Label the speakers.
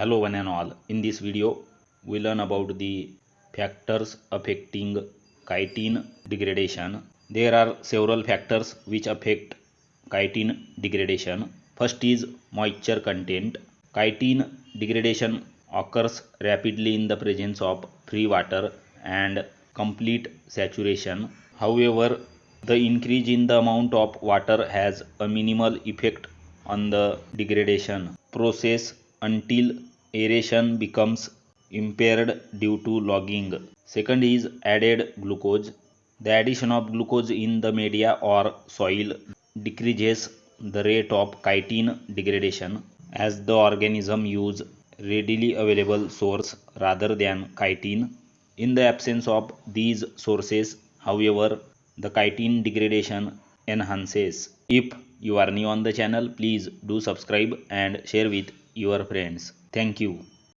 Speaker 1: Hello one and all. In this video we learn about the factors affecting chitin degradation. There are several factors which affect chitin degradation. First is moisture content. Chitin degradation occurs rapidly in the presence of free water and complete saturation. However, the increase in the amount of water has a minimal effect on the degradation process until aeration becomes impaired due to logging. Second is added glucose. The addition of glucose in the media or soil decreases the rate of chitin degradation as the organism use readily available source rather than chitin. In the absence of these sources, however, the chitin degradation enhances. If you are new on the channel, please do subscribe and share with your friends. Thank you.